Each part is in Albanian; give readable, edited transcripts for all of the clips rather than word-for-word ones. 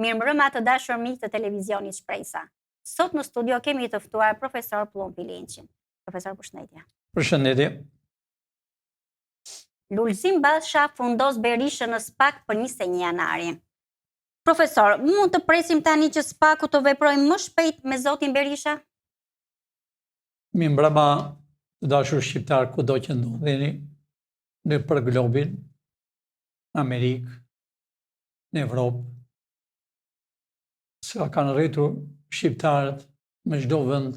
Mirëmbrëma të dashur miq të televizionit Shpresa. Sot në studio kemi të ftuar profesor Plumpi Linçin. Profesor, përshëndetje. Përshëndetje. Lulzim Basha fundos Berishën në SPAK për 21 janari. Profesor, mund të presim tani që SPAK-u të veprojë më shpejt me zotin Berisha? Mirëmbrëma të dashur shqiptar kudo që ndodheni në për globin, në Amerikë, në Evropë. Sa kanë rritur shqiptarët me çdo vend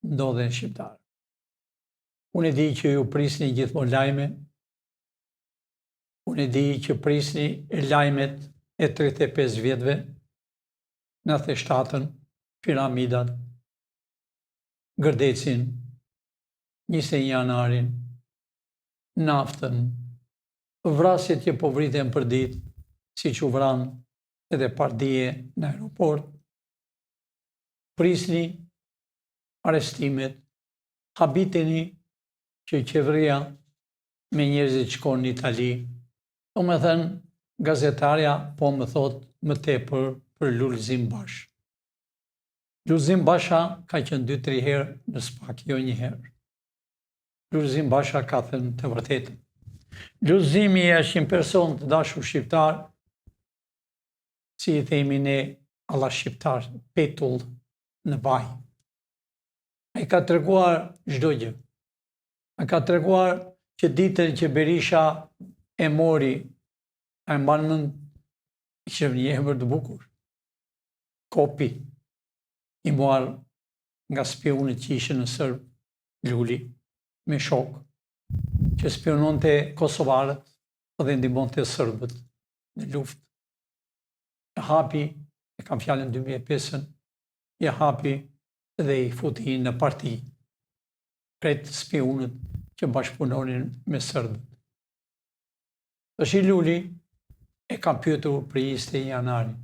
ndodhen shqiptarë. Unë e di që ju prisni gjithmonë lajme. Unë e di që prisni lajmet e 35 vjetëve, 97-ën, piramidat, Gërdecin, 21 janarin, naftën, vrasjet që po vriten për ditë, siç u vran edhe pardije në aeroport. Prisni arrestimet, habiteni që qeveria me njerëzit shkon në Itali. Domethënë, gazetarja po më thot më tepër për Lulzim Bashë. Lulzim Basha ka qenë 2-3 herë në SPAK, jo një herë. Lulzim Basha ka thënë të vërtetën. Lulzimi është një person të dashur shqiptar, si i themi ne alla shqiptar, petull në vaj. Ai ka treguar çdo gjë. Ai ka treguar që ditën që Berisha e mori, a e mban mend, ishte një emër të bukur. Kopi, i marrë nga spionit që ishe në Serb, Luli, me shok, që spiononte kosovarët dhe ndihmonte serbët në luftë. E hapi, e kam fjalën 2005-ën, e hapi dhe i futi në parti kretë spionët që bashkëpunonin me serbët. Tashi Luli e ka pyetur për 21 janarin.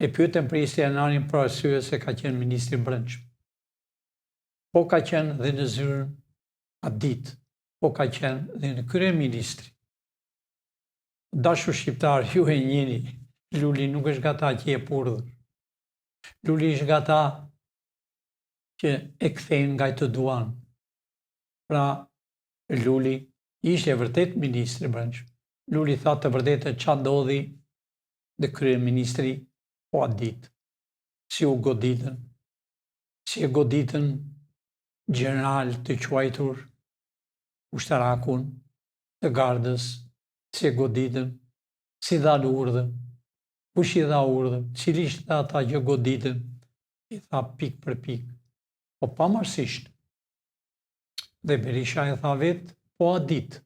E pyetën për 21 janarin për arsye se ka qenë ministri i brendshëm. Po ka qenë dhe në zyrën atë ditë, po ka qenë dhe në kryeministri. Dashur shqiptar, ju e njihni, Luli nuk është nga ata që jep urdhër. Luli është nga ata që e kthejnë nga të duan. Pra, Luli ishte vërtet ministri i brendshëm. Luli tha të vërtetë ç'a ndodhi dhe kryeministri po atë ditë, si u goditën, si e goditën general të quajtur ushtarakun të gardës, si e goditën, si dhan urdhën, kush i dha urdhën, cilisht dhe ata që goditën, i tha pik për pik, po pamarësisht. Dhe Berisha e tha vetë, po atë ditë,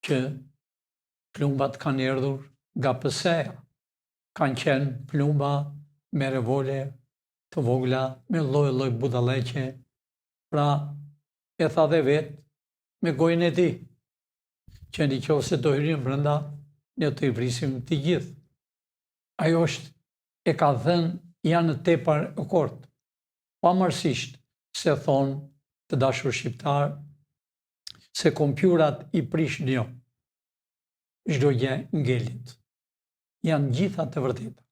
që plumbat kanë erdhur nga PS-ja. Kanë qenë plumba me revolver të vogla, me lloj budalleqe. Pra, e tha dhe vetë, me gojën e tij, që nëse do hyrin brenda, ne të i vrisim të gjithë. Ajo është, e ka thënë, janë tepër e kortë. Pamarësisht se thonë të dashur shqiptar, se kompjurat i prishin jo. Çdo gjë ngelet. Janë gjitha të vërteta.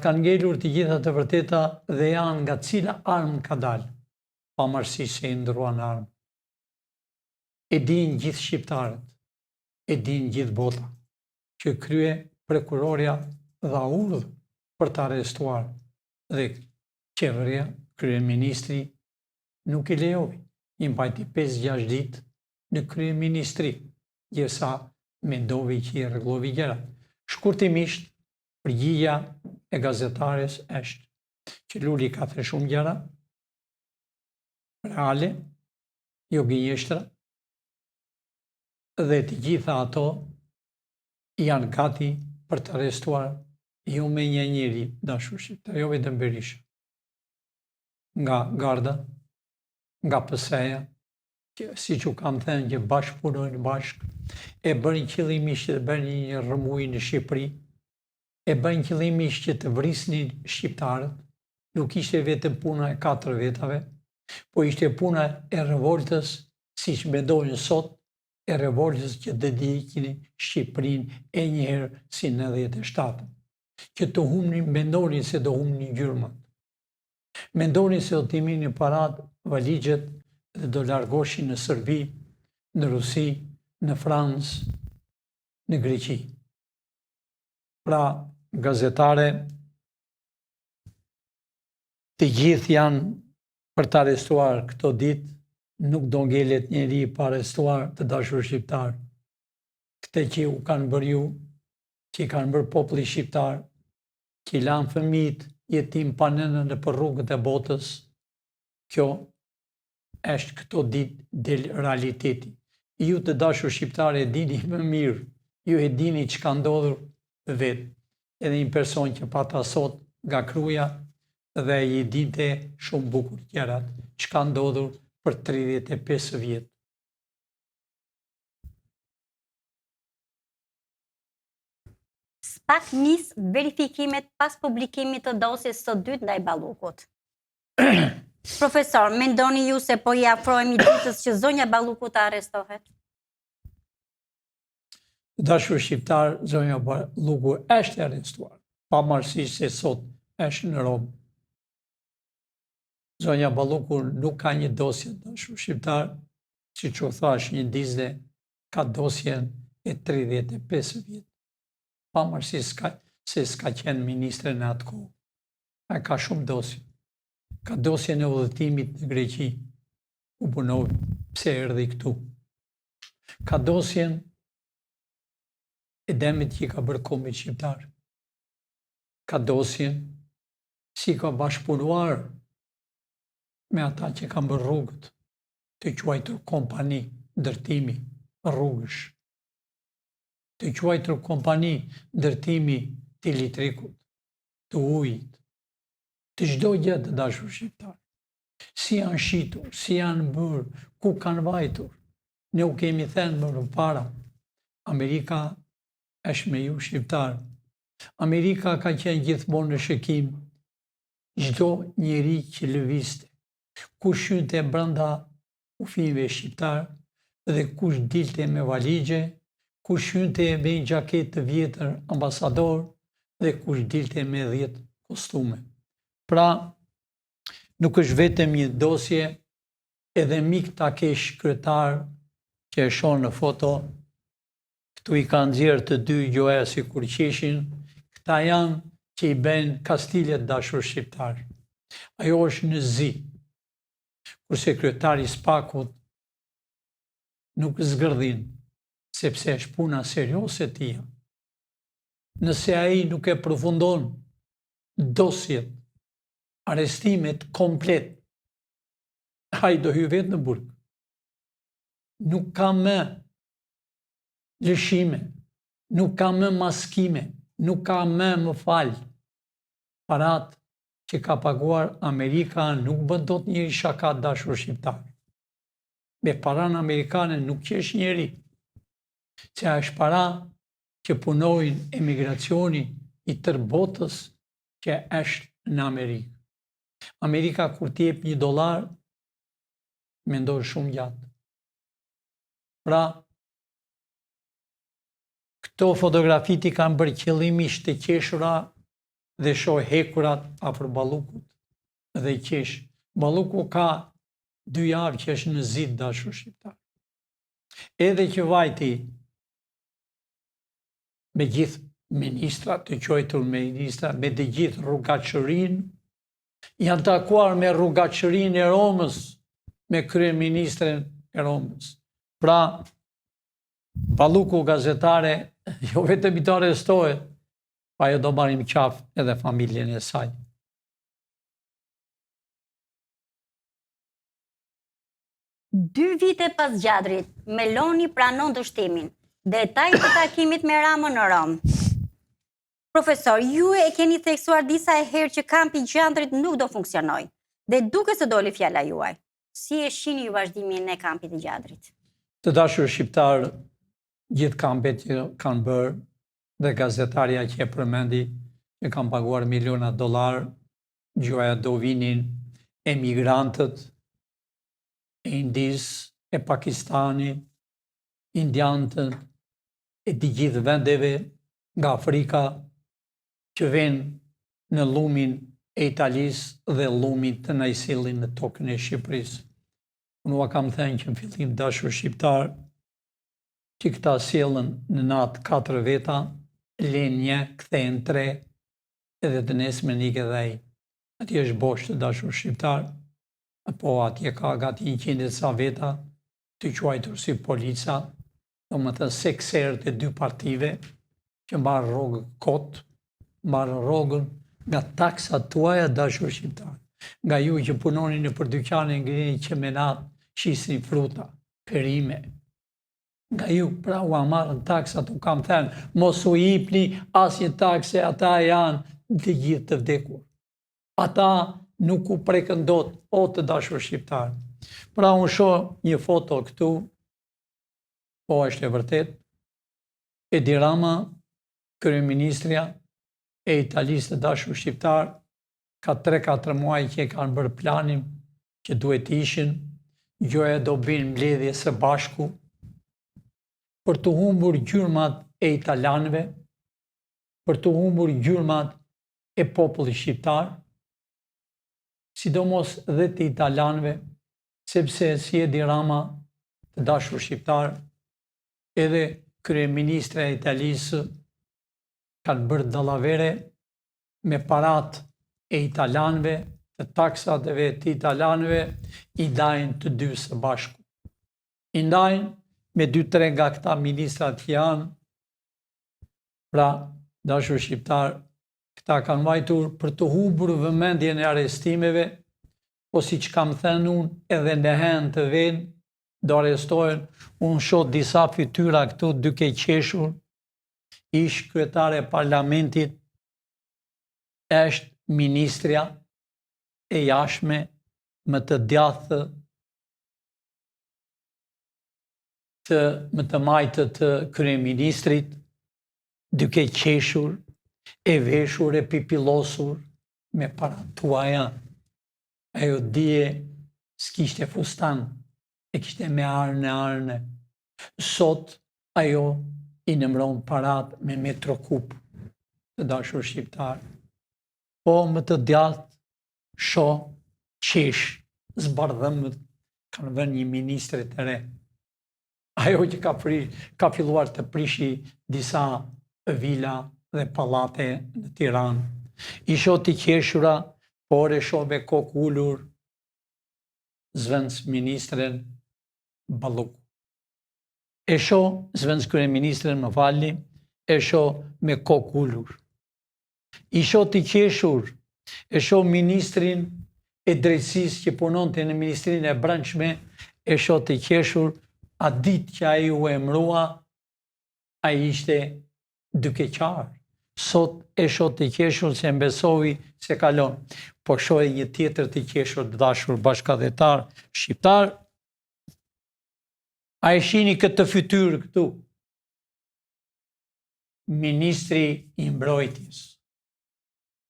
Kanë ngelur të gjitha të vërteta dhe janë nga cila armë ka dalë, pamarësisht se i ndruan armë. E dinë gjithë shqiptarët, e dinë gjithë bota, që krye prokuroria dha urdhër për të arrestuar dhe qeveria, kryeministri, nuk i lejoi. I mbajti 5-6 ditë në kryeministri, gjësa mendovi që i rregullovi gjërat. Shkurtimisht, përgjigja e gazetares është që Luli ka thënë shumë gjëra, reale, jo gënjeshtra, dhe të gjitha ato janë gati për të arrestuar jo me një njeri, dashur shqiptar, jo vetëm Berisha. Nga garda, nga PS-ja, që siç u kam thënë që bashkëpunojnë bashkë, e bërin qëllimisht që të bënin një rrëmuj në Shqipëri, e bërin qëllimisht që të vrisnin shqiptarët, nuk ishte vetëm puna e 4 vetave, po ishte puna e revoltës, siç mendojnë sot, e revoltës që dedikin Shqipërinë e njëherë si në 97. që të humni, mendoni se do humni gjyrmat. Mendoni se do t'i mirni parat, valigjet dhe do largoshin në Serbi, në Rusi, në Francë, në Greqi. Pra, gazetare, të gjithë janë për të arrestuar këto ditë, nuk do ngelet njeri pa arrestuar të dashur shqiptar. Këte që u kanë bërë ju, që i kanë bërë populli shqiptar, që i lanë fëmijët jetim pa nënën në për rrugët e botës, kjo është këto ditë del realiteti. Ju të dashur shqiptar e dini më mirë, ju e dini që ka ndodhur vetë, edhe një person që pata sot nga Kruja dhe i dinte shumë bukur tjerat, që ka ndodhur për 35 vjetë. SPAK nis verifikimet pas publikimit të dosjes së dytë ndaj Ballukut. Profesor, mendoni ju se po i afrohemi ditës që zonja Balluku të arrestohet? Dashur shqiptar, zonja Balluku është arrestuar, pavarësisht se sot është në Rom. Zonja Balluku nuk ka një dosje, dashur shqiptar, siç u thash një dizde, ka dosjen e 35 vjetë. Pavarësisht se s'ka qenë ministre në atë kohë. Ai ka shumë dosje. Ka dosjen e udhëtimit në Greqi, u punoi, pse erdhi këtu. Ka dosjen e demit që i ka bërë kombit shqiptar. Ka dosjen si ka bashkëpunuar me ata që kanë bërë rrugët, të quajtur kompani ndërtimi rrugësh, të quajtur kompani ndërtimi të elektrikut, të ujit, të çdo gjë të dashur shqiptar. Si janë shitur, si janë bërë, ku kanë vajtur. Ne u kemi thënë më para, Amerika është me ju shqiptar. Amerika ka qenë gjithmonë në shikim çdo njeri që lëvizte, kush hynte brenda kufive shqiptar dhe kush dilte me valigje, kush hynte me një xhaketë të vjetër ambasador dhe kush dilte me 10 kostume. Pra, nuk është vetëm një dosje, edhe Mik Takesh kryetar që e shoh në foto, këtu i kanë nxjerrë të dy gjoja si kur qeshin, këta janë që i bën kastilet dashur shqiptar. Ajo është në zi, kurse kryetari SPAK-ut nuk zgërdhin, sepse është puna serioze e tij. Nëse ai nuk e përfundon dosjet, arrestimet komplet, ai do hyj vetë në burg. Nuk ka më lëshime, nuk ka më maskime, nuk ka më fal. Parat që ka paguar Amerika nuk bën dot njëri shaka dashur shqiptar. Me paran amerikane nuk qesh njeri, që është para që punojnë emigracioni i tërë botës që është në Amerikë. Amerika kur t'i jep $1, mendon shumë gjatë. Pra, këto fotografit i kanë bërë qëllimisht të qeshura dhe shoh hekurat afër Ballukut dhe qesh. Balluku ka 2 javë që është në zit dashur shqiptar. Edhe që vajti me gjithë ministrat, të quajtur ministra, me të gjithë rrugaçërinë, janë takuar me rrugaçërinë e Romës, me kryeministren e Romës. Pra, Balluku gazetare, jo vetëm i të arrestohet, pa jo do marrim qafë edhe familjen e saj. Dy vite pas Gjadrit, Meloni pranon dështimin. Detaj të takimit me Ramën në Rom. Profesor, ju e keni theksuar disa herë që kampi i Gjadrit nuk do funksionoj. Dhe duke se doli fjala juaj. Si e shihni ju vazhdimin e kampit të Gjadrit? Të dashur shqiptar, gjithë kampet që kanë bërë dhe gazetaria që e përmendi, që kanë paguar miliona $, gjuaja do vinin emigrantët e Indis, e Pakistani, indiantët, e të gjithë vendeve nga Afrika, që vjen në lumin e Italisë dhe lumin të na i sillin në tokën e Shqipërisë. Unë ua kam thënë që në fillim dashur shqiptar, që këta sjellën në natë 4 veta, len 1, kthehen 3, edhe të nesme nike dhe ai. Atje është bosh të dashur shqiptar, apo atje ka gati 100 sa veta, të quajtur si polica, do më thënë sekserët e 2 partive, që mbarë rrogë kot, mbarë rrogën nga taksat tuaja dashur shqiptar. Nga ju që punoni në për dyqane ngrini qemenat, shisni fruta, perime. Nga ju, pra u amarën taksat, u kam thënë, mos u jipni asnjë takse, ata janë të gjithë të vdekur. Ata nuk u prekën dot, o të dashur shqiptar. Pra unë shoh një foto këtu, po është e vërtet, Edi Rama, kryeministrja e Italisë të dashur shqiptar, ka 3-4 muaj që kanë bërë planin që duhet ishin, gjoja do bëjnë mbledhje së bashku, për të humbur gjurmat e italianëve, për të humbur gjurmat e popullit shqiptar, sidomos dhe të italianëve, sepse si Edi Rama të dashur shqiptar, edhe kryeministra e Italisë kanë bërë dallavere me parat e italianëve, të taksateve të italianëve, i dajnë të dy së bashku. I ndajnë me 2-3 nga këta ministrat që janë, pra, dashur shqiptar, këta kanë vajtur për të humbur vëmendjen e arrestimeve, po si që kam thënë unë, edhe në hen të venë, do arrestohen, unë shoh disa fytyra këtu duke qeshur, ish kryetare e parlamentit, është ministrja e jashtme më të djathtë më të majtë të kryeministrit, duke qeshur, e veshur, e pipillosur, me para tuaja. Ajo dije s'kishte fustan, e kishte me arne. Sot ajo i nëmron parat me metro kup të dashur shqiptar. Po më të djathtë, shoh, qesh, zbardhëmët, kanë vënë një ministre të re. Ajo që ka filluar të prishi disa vila dhe pallate në Tiranë. I shoh të qeshura, por e shoh me kokë ulur zëvendës ministren Balluku. E shoh zëvendës kryeministren, më falni, e shoh me kokë ulur. I shoh të qeshur, e shoh ministrin e drejtësisë që punonte në Ministrinë e Brendshme, e shoh të qeshur, a ditë që ai u emërua, ai ishte duke qarë. Sot e shoh të qeshur se mbesovi se kalon. Po shoh një tjetër të qeshur të dashur bashkëdhetar shqiptar. A e shihni këtë fytyrë këtu? Ministri i Mbrojtjes,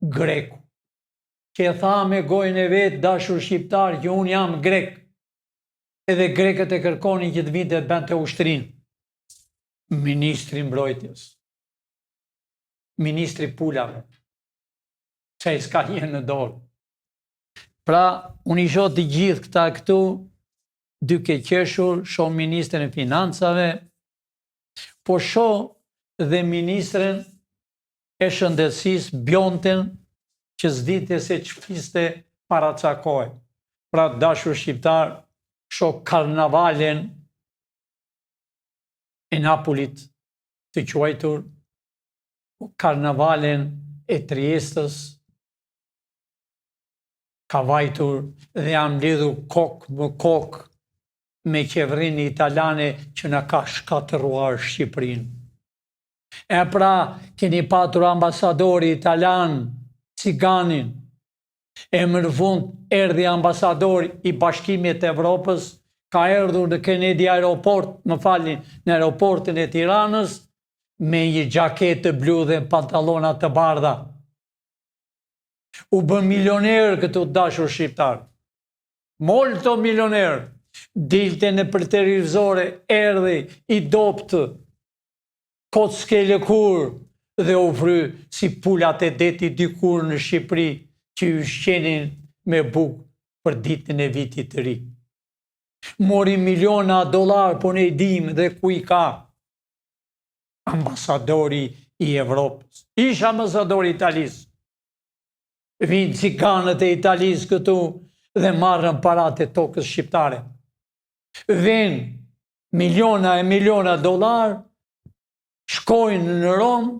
Greku, që tha me gojën e vetë dashur shqiptar që unë jam grek, edhe grekët e kërkonin që të vinte të bënte ushtrinë. Ministri i Mbrojtjes, ministri pulave, që i s'ka një në dorë. Pra, unë i shoh të gjithë këta këtu, duke qeshur, shoh ministrin e financave, po shoh dhe ministren e shëndetësisë Bjonten, që s'dite se ç'fliste para ca kohe. Pra, dashur shqiptar, shoh karnavalen e Napolit të quajtur, karnavalen e Triestës, ka vajtur dhe jam lidhur kokë më kokë me qeverinë italiane që na ka shkatëruar Shqipërinë. E pra, keni patur ambasadori italian, Ciganin, e më në fund erdhi ambasadori i Bashkimit Evropës, ka erdhur në Kennedy aeroport, më falni, në aeroportin e Tiranës, me një gjaketë të blu dhe pantallona të bardha. U bën milioner këtu dashur shqiptar. Molto milioner. Dilte në për televizore, erdhi i doptë, Kockë Lëkur, dhe u vry si pulat e detit dikur në Shqipëri që ju shqenin me bukë për ditën e vitit të ri. Mori miliona dollar, po ne dim dhe ku i ka. Ambasadori i Evropës. Ish ambasadori i Italisë. Vinë ciganët e Italisë këtu dhe marrën parat e tokës shqiptare. Vinë miliona e miliona dollar, shkojnë në Rom,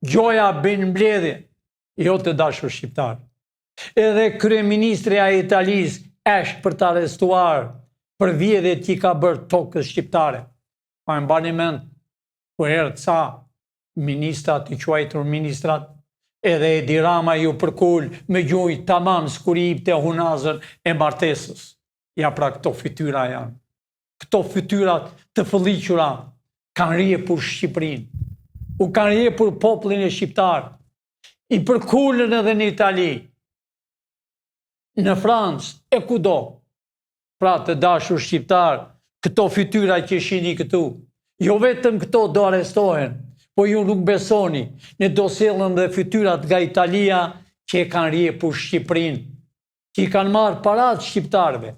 gjoja bën mbledhje, jo të dashur shqiptar. Edhe kryeministrja e Italisë është për të arrestuar për vjedhjet që i ka bërë tokës shqiptare. Pa e mbani mend, kur erdhë ca ministrat, i quajtur ministrat, edhe Edi Rama ju përkull me gjuj tamam s'kur i jipte hunazën e martesës. Ja pra këto fytyra janë. Këto fytyrat të fëlliqura kanë rjepur Shqipërinë. U kanë rjepur popullin e shqiptar. I përkullën edhe në Itali, në Francë, e kudo. Pra të dashur shqiptar, këto fytyra që shini këtu, jo vetëm këto do arrestohen, po ju nuk besoni, ne do sjellëm dhe fytyrat nga Italia që e kanë rjepur Shqipërinë, që i kanë marrë parat shqiptarëve,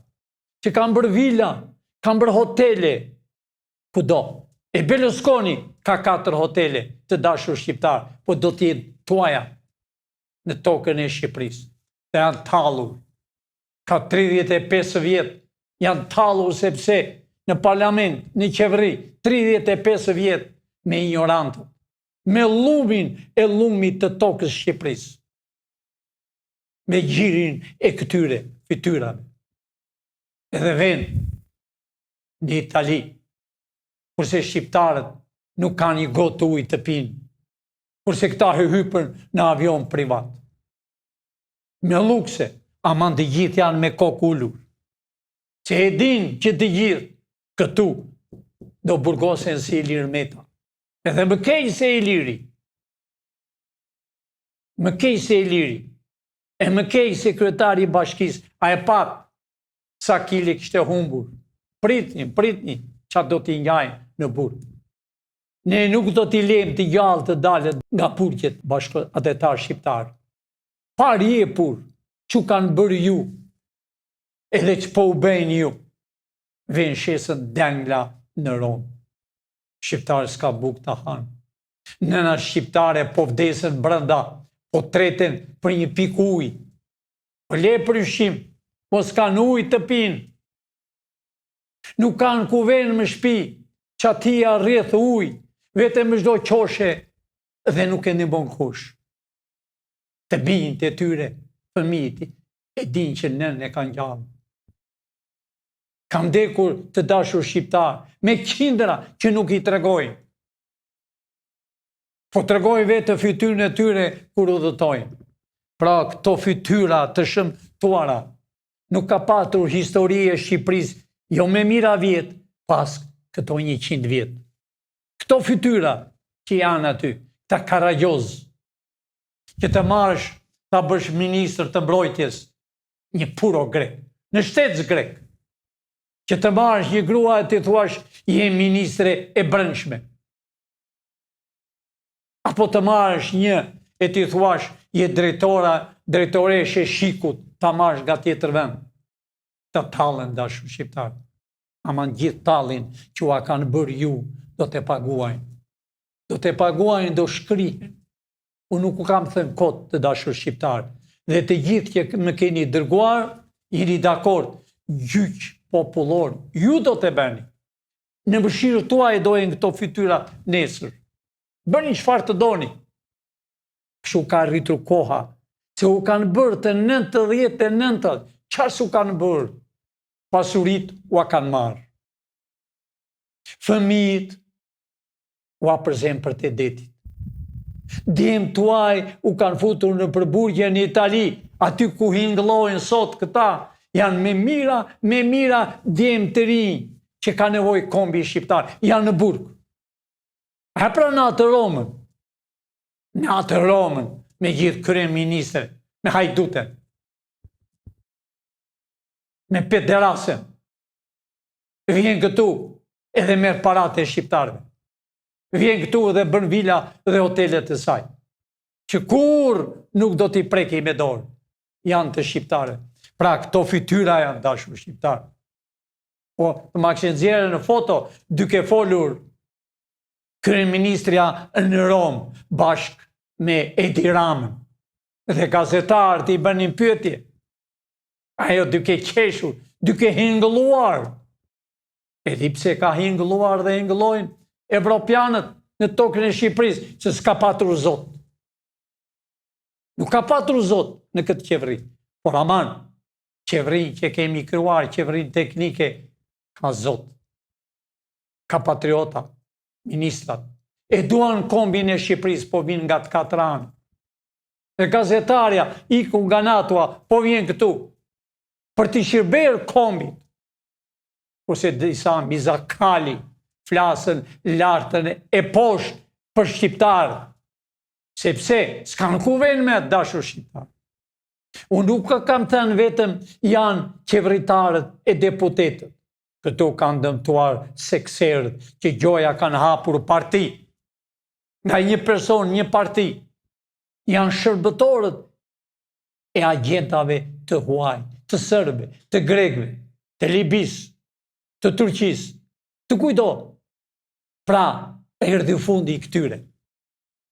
që kanë bërë vila, kanë bërë hotele, kudo. E Berlusconi ka 4 hotele të dashur shqiptar, po do t'jetë tuaja në tokën e Shqipërisë. Dhe janë tallur. Ka 35 vjetë, janë tallur sepse në parlament, në qeveri, 35 vjetë me ignorantët, me lumin e lumit të tokës Shqipërisë, me gjirin e këtyre fytyrave. Edhe vend në Itali, kurse shqiptarët nuk kanë një gotë ujë të pinë, kurse këta hypën në avion privat. Me lukse, aman të gjithë janë me kokë ulur. Që e din që të gjithë këtu do burgosen si Ilir Meta. Edhe më kej se Iliri. Më kej se Iliri. E më kej se kryetari i bashkisë. A e pat sa kile kishte humbur. Pritni, qa do t'i njajnë në burë. Ne nuk do t'i lejmë t'i gjallë të dalët nga purqet bashkëadetar shqiptar. Par jepur që kanë bërë ju, edhe që po u bëjnë ju, vjen shesën dengla në Rom. Shqiptarë s'ka bukë të hanë. Nëna shqiptare po vdesën brenda, po treten për një pikë ujë. Po le për ushqim, po s'kanë ujë të pinë. Nuk kanë ku venë më shpi, që atia rreth ujë, vetëm çdo qoshe dhe nuk e ndihmon kush. Të bijnë të tyre, fëmijët e din që nën e kanë gjallë. Kam dekur të dashur shqiptar, me qindra që nuk i tregojnë. Po tregojnë vetë fytyrën e tyre kur udhëtojnë. Pra këto fytyra të shëmtuara nuk ka patur histori e Shqipërisë jo me mira vjet pas këto 100 vjet. Këto fytyra që janë aty, ta karagjoz, që të marrësh ta bësh ministër të mbrojtjes një puro grek, në shtetës grek, që të marrësh një grua e të thuash je ministre e brendshme. Apo të marrësh një e të thuash je drejtoreshe shikut, ta marrësh nga tjetër vend. Të tallen dashur shqiptar. Aman gjithë tallin që ua kanë bërë ju, do të paguajnë. Do të paguajnë, do shkrihen. Unë nuk u kam thënë kot të dashur shqiptar. Dhe të gjithë që më keni dërguar, jeni dakord, gjyq popullor, ju do të bëni. Në mëshirë tuaj dojnë këto fytyra nesër. Bëni çfarë të doni. Kështu ka rritur koha, se u kanë bërë të 99, çfarë s'u kanë bërë? Pasurit ua kanë marrë. Fëmijët ua përzem për të detit. Djemë tuaj u kanë futur në përburgje në Itali, aty ku hingëllojnë sot këta, janë me mira djemë të rinj, që ka nevoj kombi shqiptar, janë në burg. E pra në atë Romën, me gjithë kryeministre, me hajduten, me pederasën, vjen këtu edhe merë parate e shqiptarëve. vjen këtu dhe bën vila dhe hotelet e saj, që kur nuk do t'i preki me dorë, janë të shqiptare. Pra, këto fytyra janë dashur shqiptarë. Po, të ma kështë nxjerrë në foto, duke folur kryeministrja në Romë, bashk me Edi Ramën, dhe gazetarët i bënin pyetje. Ajo duke qeshur, duke hingëlluar. E di pse ka hingëlluar dhe hingëllojnë evropianët në tokën e Shqipërisë, se s'ka patur zot. Nuk ka patur zot në këtë qeveri. Por aman, qeverin që kemi kryuar, qeverin teknike, ka zot. Ka patriota, ministrat. E duan kombin e Shqipërisë, po vinë nga të 4 anë. E gazetarja, iku nga natua, po vjen këtu. Për t'i shërberë kombit. Kurse disa mizakali flasën lartën e poshtë për shqiptarë. Sepse s'kanë kuven me atë dashur shqiptarë. Unë nuk kam thënë vetëm janë qeveritarët e deputetët. Këtu kanë dëmtuar sekserët që gjoja kanë hapur parti. Nga një person, një parti. Janë shërbëtorët e agentave të huaj, të sërbe, të grekve, të libis, të turqis, të kujdo. Pra, erdhi fundi i këtyre.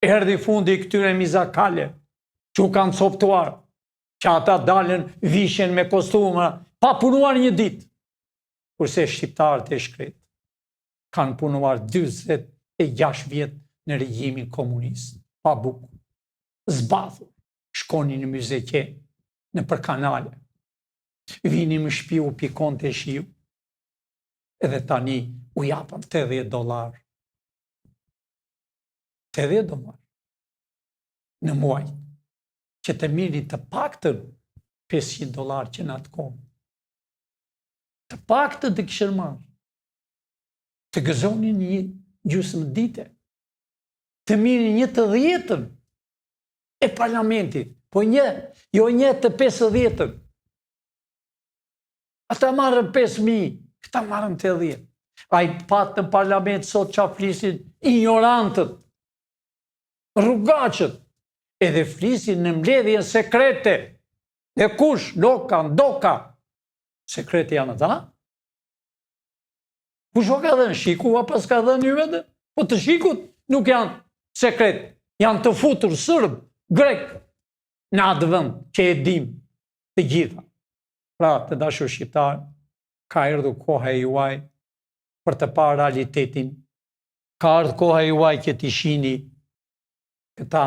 Erdhi fundi i këtyre mizakale, që u kanë coptuar, që ata dalën vishen me kostuma, pa punuar një ditë. Kurse shqiptarët e shkret kanë punuar 26 vjetë në regjimin komunist, pa bukë, zbathur, shkonin në Myzeqe, në për kanale, vini më shpiu pikon të shiu, edhe tani u japëm $80. $80 në muaj, që të miri të paktën $500 që në atë kohë. Të paktën të kishën marrë. Të gëzonin një gjysmë dite. Të miri një të 10 e parlamentit, po një, jo një të 50. Ata marrën 5.000, këta marrën 80. A i patë në parlament sot që flisin ignorantët, rrugaqët, edhe flisin në mbledhjen sekrete, dhe kush, ndoka, sekrete janë ata? Kush o ka dhenë, shiku, apo s'ka dhenë një vetë? Po të shikut nuk janë sekret, janë të futur sërb, grek, në atë vënd që e dim të gjitha. Pra, të dashur shqiptar, ka erdhur koha e juaj për të parë realitetin, ka ardhur koha e juaj që t'i shihni këta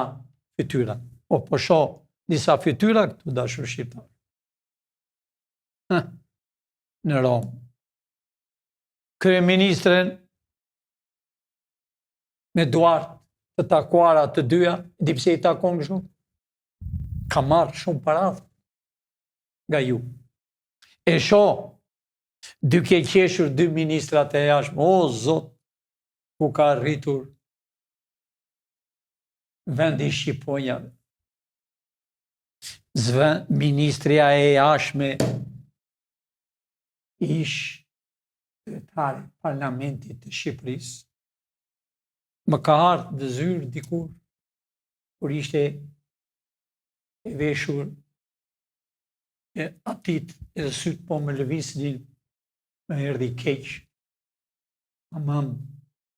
fytyra. Po shoh disa fytyra këtu, dashur shqiptar. Në Romë. Kryeministren me duart të takuara të dyja, di pse i takon kështu? Ka marrë shumë para nga ju. E shoh, duke qeshur 2 ministrat e jashtëm, o zot, ku ka rritur vendi Shqiponjave. Ministria e jashtme ish kryetari parlamentit të Shqipërisë. Më ka ardhur në zyrë dikur, kur ishte e veshur e atit edhe sytë po më lëvisnin, më erdhi keq, amam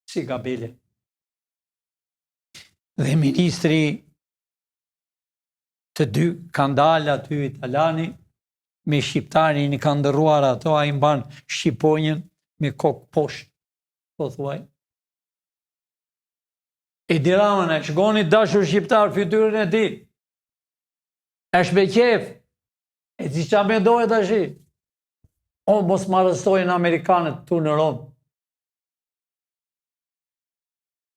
si gabele. Dhe ministri të dy kanë dalë aty italani, me shqiptarin i kanë ndërruar ato, a i mban Shqiponjën me kokë poshtë, po thuaj. Edi Ramën e shkoni dashur shqiptar fytyrën e ti. Është me qef. E si qa me dojë të shi. O, mos më arrestojnë Amerikanët tu në Romë.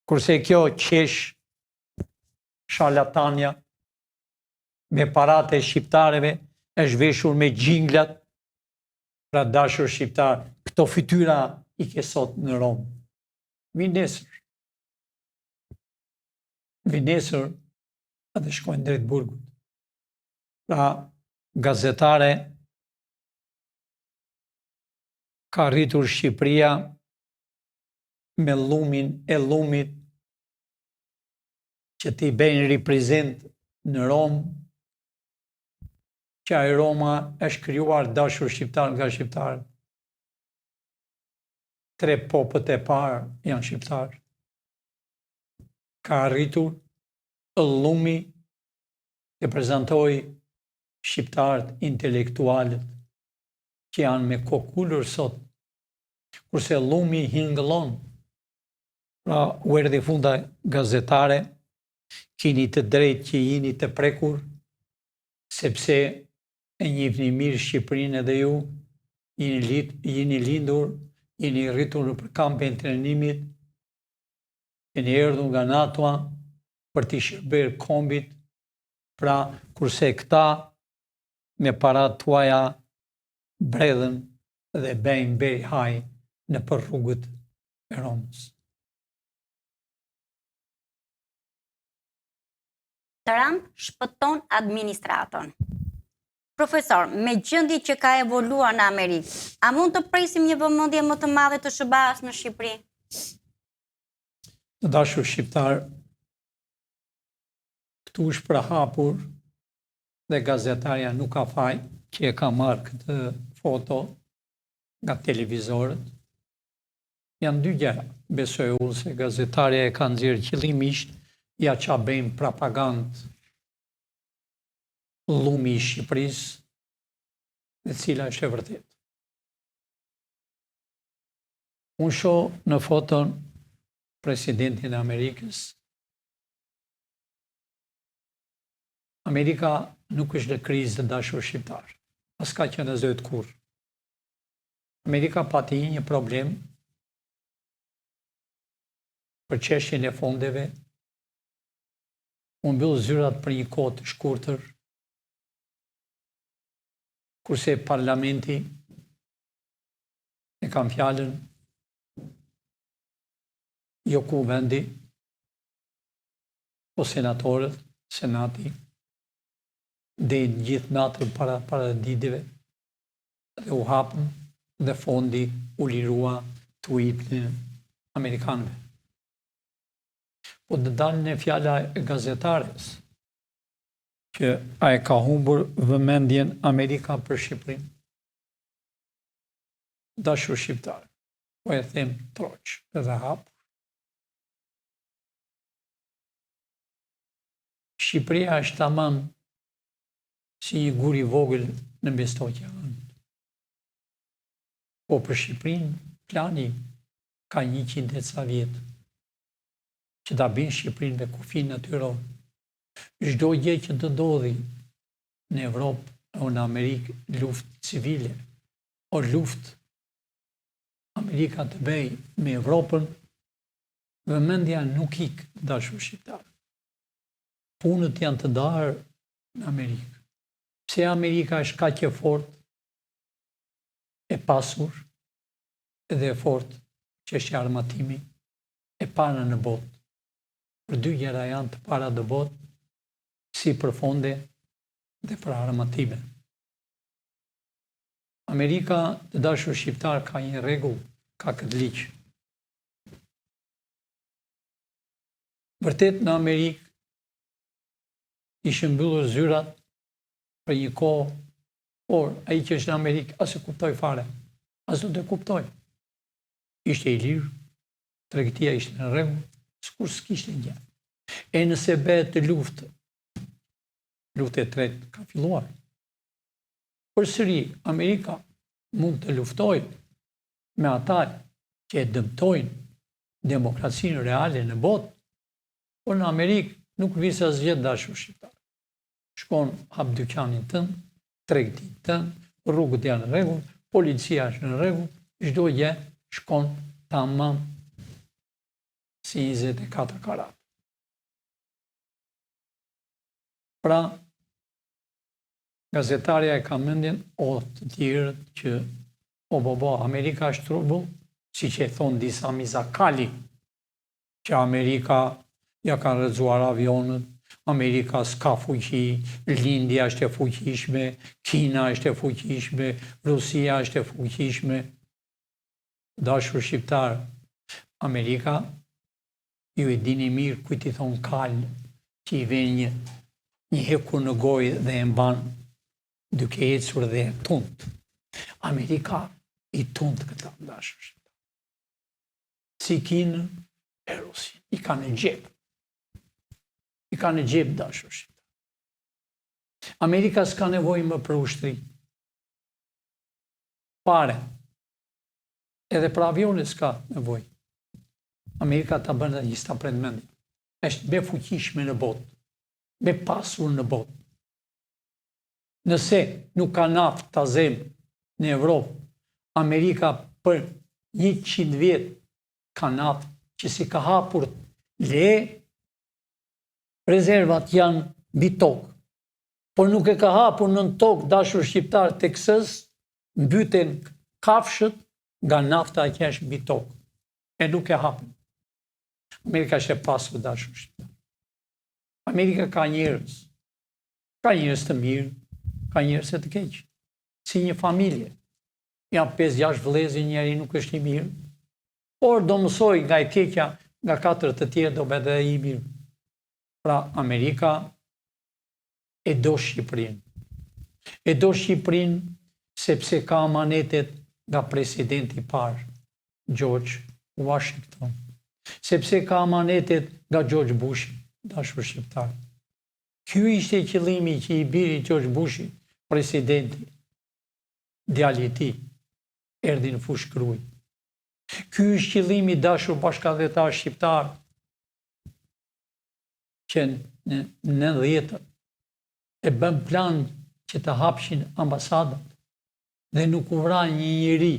Kurse kjo qesh shalatanja me parate shqiptareve është veshur me gjinglat, pra dashur shqiptar, këto fytyra i ke sot në Romë. Vinesër. Vinesër edhe shkojnë drejt burgut. Pra gazetare ka rritur Shqipëria me lumin e lumit që t'i bëjnë reprezent në Romë, që ai Roma është krijuar dashur shqiptar nga shqiptarët. 3 popët e parë janë shqiptarë. Ka arritur ëllumi të prezantoj shqiptarët intelektualët që janë me kokullur sot, kurse ëllumi hingëllon. Pra, u erdhi funda gazetare, keni të drejtë që jeni të prekur, sepse e njihni mirë Shqipërinë edhe ju, jeni lindur, jeni rritur në kampin e trajnimit, jeni erdhur nga NATO për t'i shërbyer kombit, pra kurse këta me parat tuaja bredhen dhe bëjnë beri haj në për rrugët e Romës. Trump shpëton administratën. Profesor, me gjendjen që ka evoluar në Amerikë, a mund të presim një vëmendje më të madhe të SBA-s në Shqipëri? Të dashur shqiptar, këtu është për hapur dhe gazetarja nuk ka faj që e ka marrë këtë foto nga televizorët. Janë 2 gjëra, besoj unë se gazetarja e ka nxjerrë qëllimisht ja qa bëjmë propagandë llumi i Shqipërisë, dhe cila është e vërtetë. Unë shoh në foton presidentin e Amerikës. Amerika nuk është në krizë të dashur shqiptar. As ka qenë as do të kurrë. Amerika pati një problem për çështjen e fondeve. U mbyll zyrat për një kohë të shkurtër, kurse parlamenti e kam fjalën jo ku vendi, po senatorët, senati, dhe gjithë natën para ditëve, dhe u hapën dhe fondi u lirua tweetin amerikanëve. Po të dalë në fjala e gazetares, që a e ka humbur vëmendjen Amerika për Shqipërinë. Dashur shqiptar, po e them troq edhe hap. Shqipëria është tamam si një gur i vogël në mes oqeanit. Po për Shqipërinë, plani ka 100 e ca vjet që ta bëjnë Shqipërinë me kufin natyror. Çdo gjë që të ndodhi në Evropë o në Amerikë, luftë civile, o luftë Amerika të bëj me Evropën, vëmendja nuk ik, dashur shqiptar. Punët janë të darë në Amerikë. Pse Amerika është kaq e fortë, e pasur, edhe e fortë që është armatimi, e para në botë. Për 2 gjëra janë të para në botë, si për fonde dhe për armatime. Amerika, të dashur shqiptar, ka një rregull, ka këtë ligj. Vërtet në Amerikë ishin mbyllur zyrat për një kohë, por ai që është në Amerikë as e kuptoi fare, as do të kuptoi. Ishte i lirë, tregtia ishte në rregull, sikur s'kishte gjë. E nëse bëhet luftë, lufta e tretë ka filluar. Përsëri, Amerika mund të luftojë me ata që e dëmtojnë demokracinë reale në botë, por në Amerikë nuk vjen asgjë, dashur shqiptar. Shkon hap dyqanin tënd, tregtin tënd, rrugët janë në rregull, policia është në rregull, çdo gjë shkon tamam si 24 karat. Pra, gazetarja e ka mendjen o të tjerët që Amerika është trubull, si që e thonë disa mizakali, që Amerika ja ka rrëzuar avionët, Amerika s'ka fuqi, Lindja është e fuqishme, Kina është e fuqishme, Rusia është e fuqishme. Dashur shqiptar, Amerika, ju e dini mirë kujt i thonë kalë që i vjen një hekur në gojë dhe e mban duke ecur dhe e tunt. Amerika i tunt këta dashur. Si Kinën e Rusin. I ka në gjep. I ka në gjep dashur. Amerika s'ka nevojë më për ushtri. Pare. Edhe për avione s'ka nevojë. Amerika ta bën një sta predmend. Është be fuqishme në botë. Be pasur në botë. Nëse nuk ka naftë ta zem në Evropë, Amerika për 100 vjet ka naftë që si ka hapur le, rezervat janë mbi tokë. Por nuk e ka hapur në tokë dashur shqiptar teksas, mbyten kafshët nga nafta që është mbi tokë. E nuk e hapën. Amerika është e pasur dashur shqiptar. Amerika ka njerëz. Ka njerëz të mirë, ka njerëz të keq. Si një familje. Janë 5-6 vëllezër, njëri nuk është i mirë. Por do mësoj nga e keqja, nga 4 të tjerë do bëhet edhe i mirë. Pra Amerika e do Shqipërinë. E do Shqipërinë sepse ka amanetet nga presidenti i parë, George Washington. Sepse ka amanetet nga George Bushi, dashur shqiptar. Ky ishte qëllimi që i biri George Bushi, presidenti, djali i tij, erdhi në fushë kruj. Ky është qëllimi dashur bashkëdhetar shqiptar që në 90 e bën plan që të hapshin ambasadat dhe nuk u vra një njeri.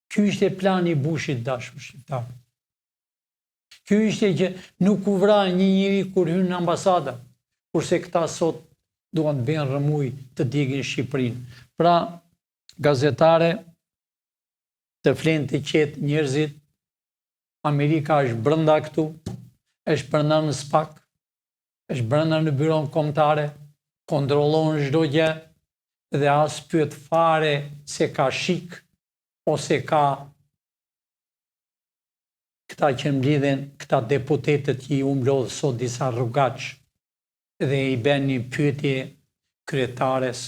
Ky ishte plani i Bushit dashur shqiptar. Ky ishte që nuk u vra një njeri kur hyn në ambasada, kurse këta sot duan të bëjnë rëmuj të djegin Shqipërinë. Pra, gazetare, të flenë të qetë njerëzit, Amerika është brenda këtu, është brenda në SPAK, është brenda në byron kombëtare, kontrollon çdo gjë dhe as pyet fare se ka shik ose ka këta që mblidhen, këta deputetët që i umblodh sot disa rrugaç dhe i bën një pyetje kryetares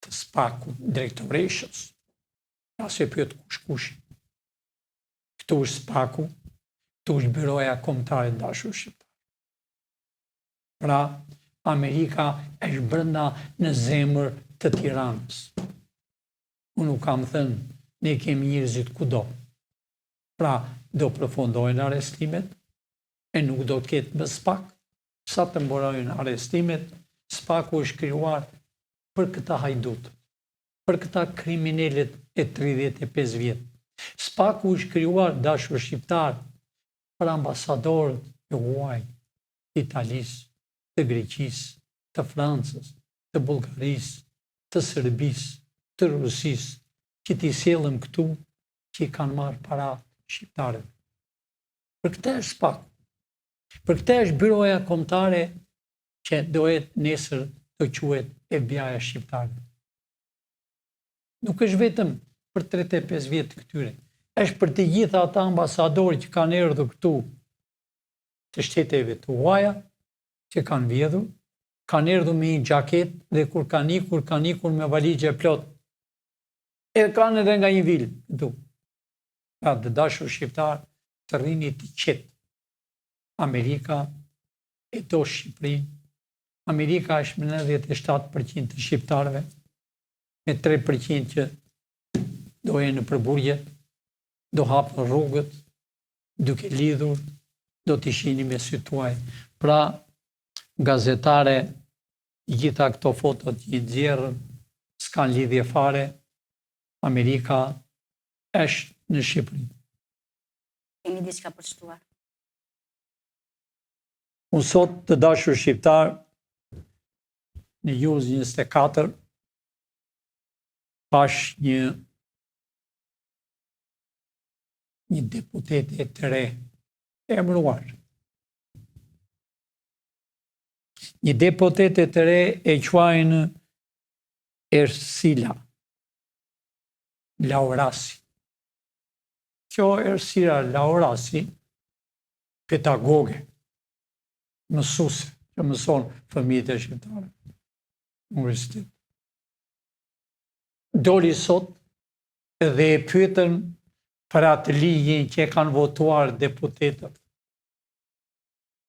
të SPAK-ut, drejtoreshës. As e pyet kush. Këtu është SPAK-u, këtu është byroja kombëtare dashur shqiptar. Pra, Amerika është brenda në zemër të Tiranës. Unë nuk kam thënë, ne kemi njerëzit kudo. Pra, do përfundojnë arrestimet, e nuk do të ketë më SPAK, sa të mburojnë arrestimet, SPAK-u është krijuar për këta hajdut, për këta kriminalet e 35 vjet. SPAK-u është krijuar dashur shqiptar për ambasadorët e huaj, të Italisë, të Greqisë, të Francës, të Bullgarisë, të Serbisë, të Rusisë, që t'i sjellëm këtu, që i kanë marrë para shqiptarëve. Për këtë është SPAK. Për këtë është byroja kombëtare që dohet nesër të quhet FBI-ja shqiptare. Nuk është vetëm për 35 vjet këtyre, është për të gjitha ata ambasadorë që kanë erdhur këtu të shteteve të huaja, që kanë vjedhur, kanë erdhur me një xhaket dhe kur kanë ikur me valigje plot. E kanë edhe nga një vil këtu. Pra të dashur shqiptar, të rrini të qetë. Amerika e do Shqipërinë. Amerika është me 97% të shqiptarëve, me 3% që do jenë në përburgje, do hapën rrugët, duke lidhur, do t'i shihni me sy tuaj. Pra, gazetare, gjitha këto fotot që i nxjerrën, s'kan lidhje fare, Amerika është në Shqipëri. Kemi diçka për të shtuar. Unë sot të dashur shqiptar, në Juz 24, pash një deputete të re, emëruar. Një deputete të re e quajnë Ersila Laurasi. Kjo Ersila Laurasi, pedagoge, mësuese, që mëson fëmijët e shqiptarë. Universitet. Doli sot dhe e pyetën për atë ligjin që e kanë votuar deputetët.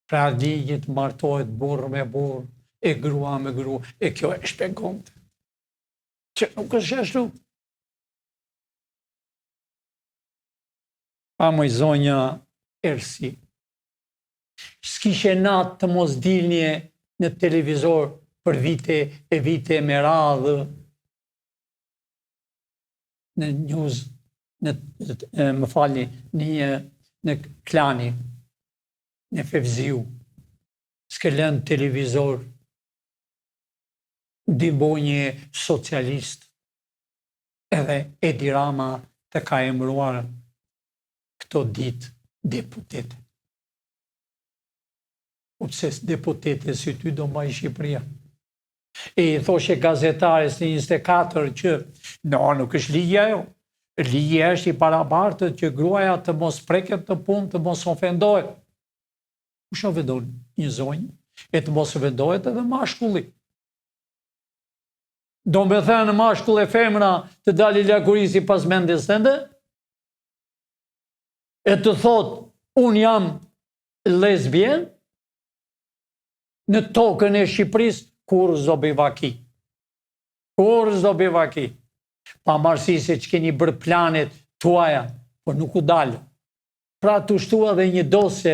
Pra ligjit martohet burr me burr, e grua me grua, e kjo e shpjegonte. Që nuk është ashtu. Pa moj zonja Ersi. S'kishe natë të mos dilnje në televizor për vite me radhë në news, më falni, në Klani, në Fevziu. S'ke lënë televizor dimbonje socialist edhe Edi Rama të ka emëruar këto ditë deputete. Pse deputete si ty do mbaj Shqipëria. E i thoshe gazetares në 24 që nuk është ligja jo. Ligja është i parabartët që gruaja të mos preket të punë, të mos ofendohet. Kush ofendon një zonjë? E të mos ofendohet edhe mashkulli. Do me thënë mashkull e femra të dali lakurisi pas mendes tënde? E të thot, unë jam lesbien, në tokën e Shqipërisë, kur zdo bivaki. Kur zdo bivaki. Pa marësi se që keni bërë planet tuaja, por nuk u dalë. Pra të shtua dhe një dosje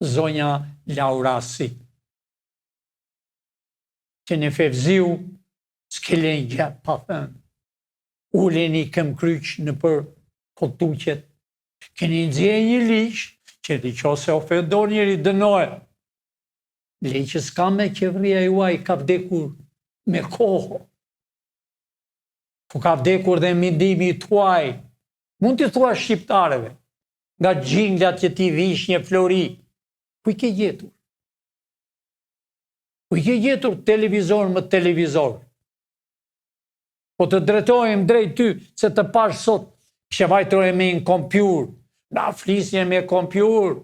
zonja Laurasi. Që në Fevziu, s'kelen gjatë pa thënë. Uleni këm kryq në për kotuqet. Keni nëzje një liq, që di që ose ofendor njëri dënohet. Leqë s'ka me qevria juaj, ka vdekur me kohë. Po ka vdekur dhe mendimi tuaj. Mund t'i thua shqiptareve, nga gjinglat që ti vish një flori. Ku i ke gjetur? Ku i ke gjetur televizor më televizor? Po të drejtojmë drejt ty, se të pash sot, që vajtore me në kompjur, na flisje me kompjur,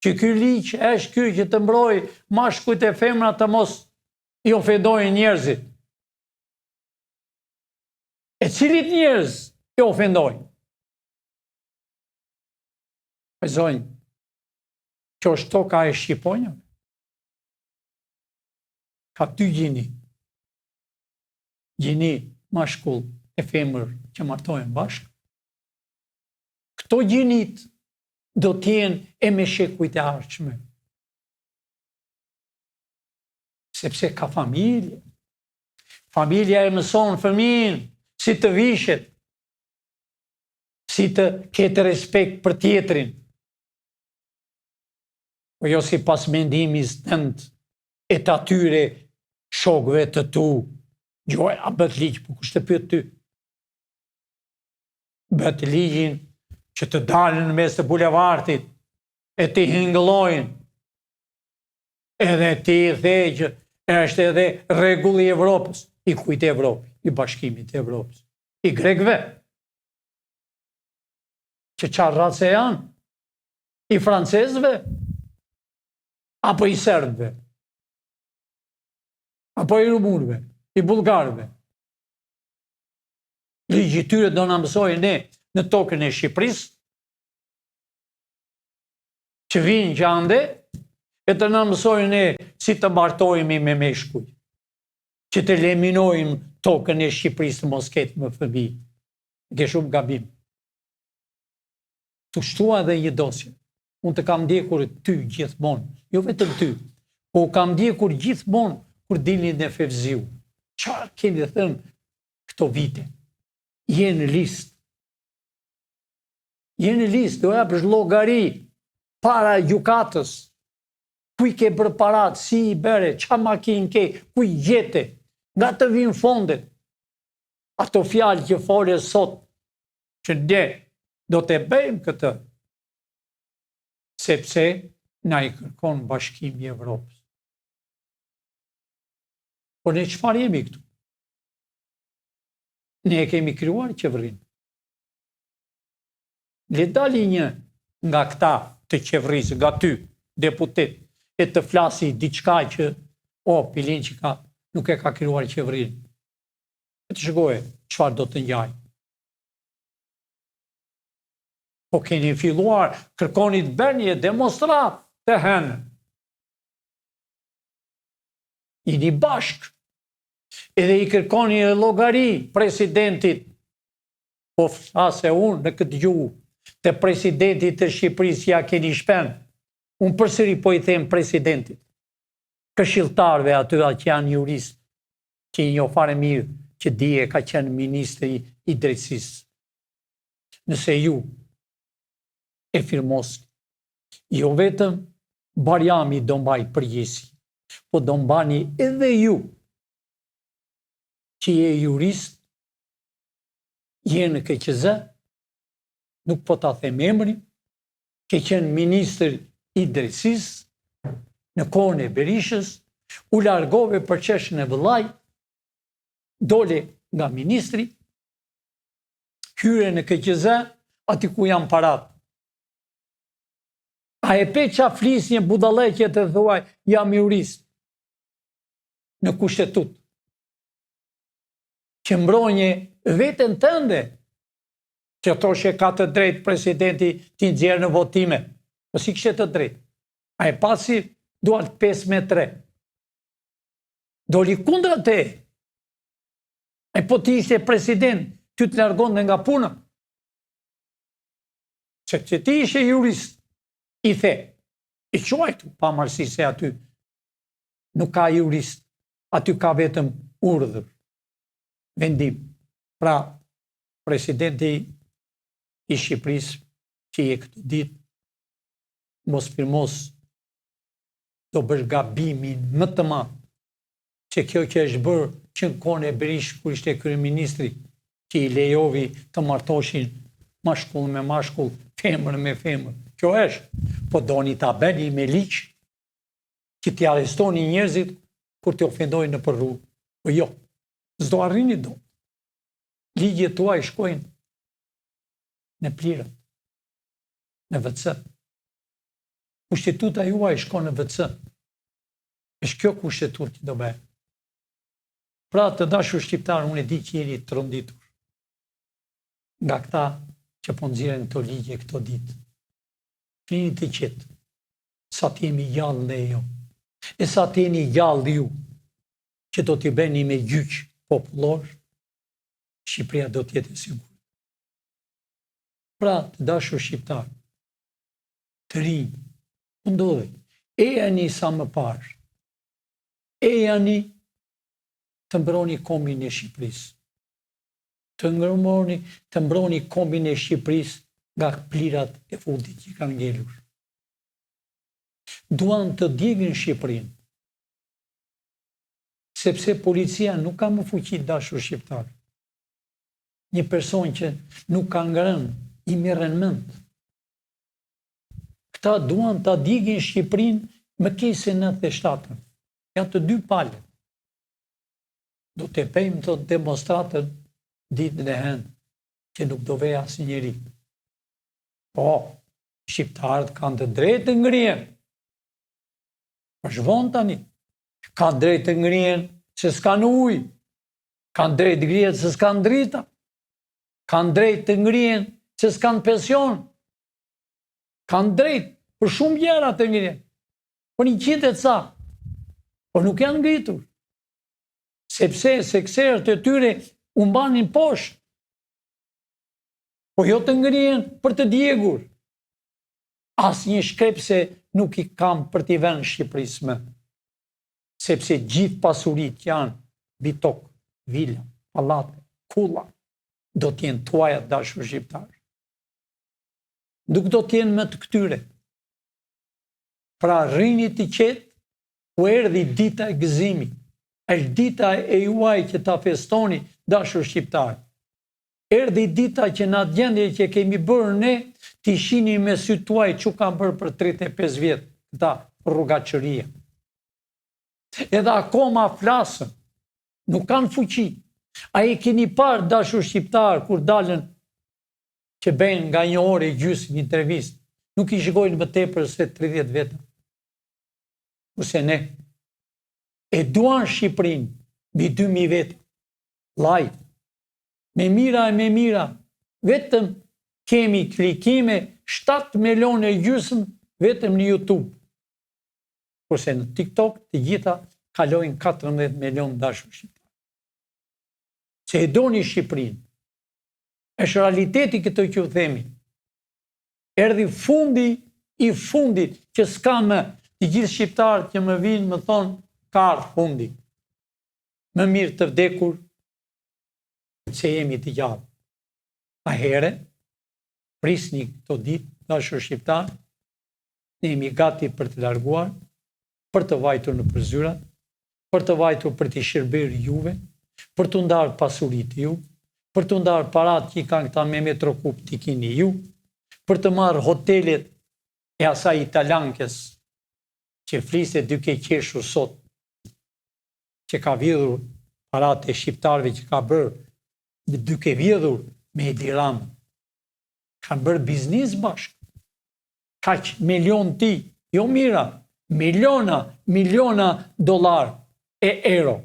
që ky liq është ky që të mbroj mashkujt e femra të mos i ofendojnë njerëzit. E cilit njerëz i ofendojnë? E zonjë, që është toka e Shqiponjave. Ka dy gjini. Gjini mashkull e femër që martojnë bashkë. Këto gjinit do t'jenë e me shekujt e arqme. Sepse ka familje. Familja e mëson fëmin, si të vishet, si të ketë respekt për tjetrin. Po jo si pas mendimis tënd e të atyre shokve të tu. Gjoj, a bët ligjë, po kush të pyet ty? Bët ligjin që të dalën në mes të bulevartit, e të hingëllojnë, edhe ti i the që është edhe rregulli i Evropës, i kujt e Evropës, i Bashkimit të Evropës, i grekëve, që çfarë race janë, i francezëve, apo i serbëve, apo i rumunëve, i bullgarëve. Ligji i tyre do na mësojë ne në tokën e Shqipërisë, që vinë gjande, e të në mësojnë ne si të martojmë me meshkuj, që të eliminojmë tokën e Shqipërisë të mos ketë më fëmijë. Ke shumë gabim. Të shtua dhe një dosje. Unë të kam ndjekur ty gjithmonë, jo vetëm ty, po kam ndjekur gjithmonë kur dilni në Fevziu. Çfarë keni thënë këto vite? Jenë listë. Jenë listë, do japësh llogari para gjykatës. Ku i ke bërë parat, si i bëre, qa makinë ke, ku i gjete, nga të vinë fondet. Ato fjalë që fole sot, që ne do të bëjmë këtë, sepse na i kërkon Bashkimi i Evropës. Po ne çfarë jemi këtu? Ne e kemi krijuar qeverinë. Le dali një nga këta të qeverisë, nga ty, deputet, e të flasi diçka që Pilin që nuk e ka krijuar qeverinë. Të shikoj çfarë do të ngjaj. Po keni filluar, kërkoni të bëni një demonstrat të henë. Jeni bashk. Edhe i kërkoni një llogari presidentit. Po flase unë në këtë gjuhë të presidentit të Shqipërisë ja keni shpen. Unë përsëri po i them presidentit. Këshilltarëve aty që janë juristë, që i njoh fare mirë, që dije ka qenë ministri i drejtësisë. Nëse ju e firmosni, jo vetëm Bariami do mbaj përgjegjësi, po do mbani edhe ju, që je jurist, je në KQZ, nuk po ta them emrin, ke qenë ministër i drejtësisë në kohën e Berishës, u largove për çështjen e vëllait, dole nga ministri, hyre në KQZ, aty ku janë parat. A e pe qa flisnje budallëqe të thuaj, jam jurist, në kushtetut, që mbronje veten tënde, që thoshe ka të drejtë presidenti t'i nxjerrë në votime, po si kishte të drejtë. A e pasi duart 5-3. Doli kundra te. E po ti ishte president, ty të largon nga puna. Që ti ishe jurist, i the, i quajtu, pa marrësi se aty nuk ka jurist, aty ka vetëm urdhër, vendim. Pra, presidenti i Shqipërisë, që je këtë ditë, mos firmos, do bësh gabimin më të madh, që kjo që është bërë që në kohën e Berishës, kur ishte kryeministri, që i lejovi të martoshin mashkull me mashkull, femër me femër. Kjo është, po doni ta bëni me ligj, që t'i arrestoni njerëzit kur t'i ofendojnë në për rrugë. Po jo, s'do arrini do. Ligjet tuaj shkojnë në plirët, në WC. Kushtetuta juaj shkon në WC. Është kjo kushtetut që do bëjë. Pra të dashur shqiptarë, unë e di që jeni të rënditur nga këta që po nxjerrin këto ligje këto ditë. Flini të qetë, sa t'jemi gjallë dhe jo, e sa t'jeni gjallë ju, që do t'i bëni me gjyq popullor, Shqipëria do t'jetë e sigurt. Pra të dashur shqiptarë, të rinj, ndodhe, e janë sa më parë, e janë të mbroni kombin e Shqipërisë. Të mbroni kombin e Shqipërisë nga plirat e fundit që kanë ngelur. Duan të djegin Shqipërinë, sepse policia nuk ka më fuqi dashur shqiptar. Një person që nuk ka ngrënë, i merren mend. Këta duan të djegin Shqipërinë më keq se 97. Janë të dy palët. Do të bëjmë të demonstratën ditën e hënë, që nuk do vej asnjë njeri. Po, shqiptarët kanë të drejtë të ngrihen. Është vonë tani. Kanë drejtë të ngrihen se s'kanë ujë. Kanë drejtë të ngrihen se s'kanë drita. Kanë drejtë të ngrihen se s'kanë pension. Kanë drejtë për shumë gjëra të ngrihen. Po 100 ca. Po nuk janë ngritur. Sepse sekserët e tyre u mbanin poshtë. Po jo të ngrihen për të djegur. Asnjë shkrepse nuk i kam për t'i vënë Shqipërisë më. Sepse gjithë pasuritë janë bitok, vila, pallate, kulla, do t'jenë tuaja dashur shqiptarë. Nuk do t'jenë më të këtyre. Pra rrini të qetë, ku erdhi dita e gëzimit. Është dita e juaj që ta festoni dashur shqiptarë. Erdhi dita që në atë gjendje që kemi bërë ne, t'i shihni me sy tuaj që kam bërë për 35 vjetë, këta rrugaqëria. Edhe akoma flasën, nuk kanë fuqi. A i keni parë dashur shqiptarë kur dalën që bëjnë nga 1 orë e gjysmë një intervistë, nuk i shikojnë më tepër se 30 vjetë. Ose ne. e duan Shqipërinë, mbi 2.000 vetë, live, me mira, vetëm kemi klikime 7 milion e gjysmë vetëm në YouTube. Kurse në TikTok të gjitha kalojnë 14 milion dashur shqiptar. Se e doni Shqipërinë. Është realiteti këtë që u themi. Erdhi fundi i fundit që s'ka më të gjithë shqiptarët që më vinë më thonë ka ardhur fundi. Më mirë të vdekur se jemi të gjallë. A here, prisni këto ditë, dashur shqiptar, ne jemi gati për të larguar, për të vajtur në përzyrat, për të vajtur për të shërbyer juve, për të ndarë pasuritë ju, për të ndarë paratë që i kanë këta me metrokup t'i kini ju, për të marrë hotelet e asaj italiankes që fliset duke qeshur sot, që ka vjedhur paratë e shqiptarëve që ka bërë duke vjedhur me Edi Ramën. Kanë bërë biznis bashkë. Kaq milion ti, jo mira, miliona dollar e euro.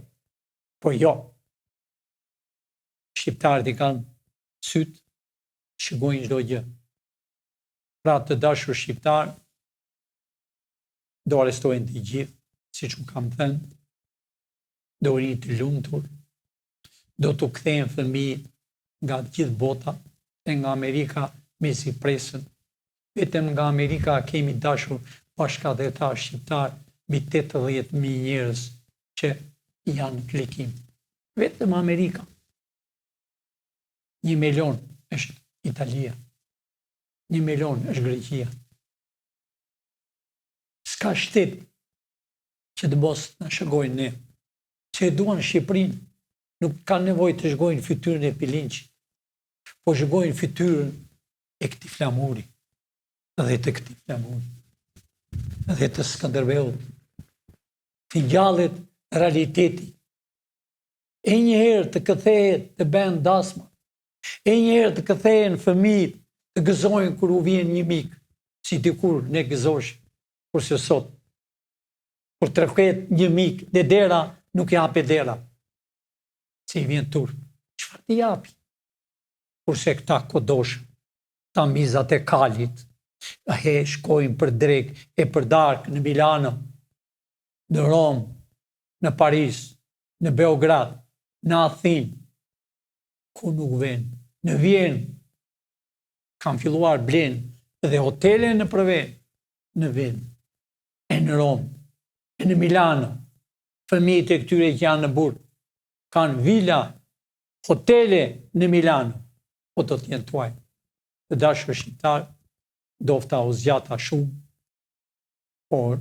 Po jo. Shqiptarët i kanë sytë, shikojnë çdo gjë. Pra të dashur shqiptar, do arrestojnë të gjithë, siç u kam thënë, do rinë të lumtur, do t'u kthejnë fëmijë nga gjithë bota, e nga Amerika me si presën. Vetëm nga Amerika kemi dashur bashkëdhetar shqiptar mbi 80.000 njerëz që janë klikim. Vetëm Amerika. 1 milion është Italia. 1 milion është Greqia. S'ka shtet që të mos na shëgojnë ne. Që e duan Shqipërinë, nuk kanë nevojë të shëgojnë fytyrën e Pilinçit, po shëgojnë fytyrën e këtij flamuri, dhe të këtij flamuri, dhe të Skënderbeut. Të ngjallet realiteti. E njëherë të kthehet të bën dasma. E njëherë të kthehen fëmijët të gëzojnë kur u vjen një mik, si dikur ne gëzosh, kurse sot, kur tërket një mik dhe dera, nuk japi dera. Se i vjen turp, çfarë t'i japi? Kurse këta kodosh, ta mizat e kalit, shkojnë për drek e për darkë në Milano, në Rom, në Paris, në Beograd, në Athinë, ku nuk vjen, në Vjenë, kanë filluar blenë dhe hotele në përven, në Vjenë, e në Rom, e në Milano, fëmijët e këtyre që janë në burg, kanë vila, hotele në Milano, po do t'jenë tuaj. Të dashur shqiptar, dofta u zgjata shumë, por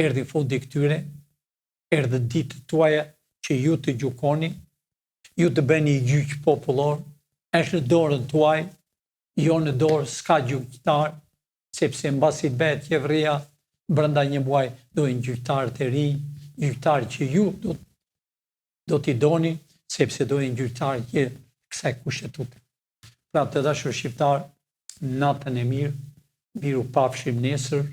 erdhi fundi këtyre, erdhë ditë tuaja që ju të gjykoni, ju të bëni gjyq popullor, është në dorën tuaj, jo në dorë s'ka gjyqtar, sepse mbasi bëhet qeveria, brenda një muaj dojnë gjyqtarë të rinj, gjyqtarë që ju do t'i doni, sepse dojnë gjyqtarë që kësaj kushtetutë. Pra të dashur shqiptar, natën e mirë, miru pafshim nesër,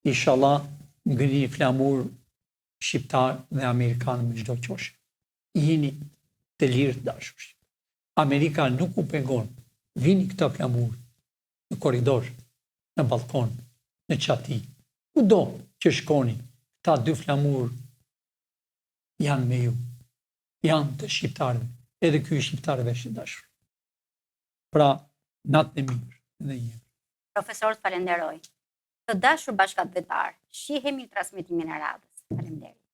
inshallah ngrini flamur shqiptar dhe amerikan me çdo qoshe. Jini të lirë të dashur. Amerika nuk u pengon. Vini këta flamur në korridor, në balkon, në qati. Kudo që shkoni, këta 2 flamur janë me ju. Janë të shqiptarëve. Edhe ky shqiptarëve është i dashur. Pra, natën e mirë dhe një. Profesor, falenderoj. Të dashur bashkëdhetar, shihemi në transmetimin e radhës. Faleminderit.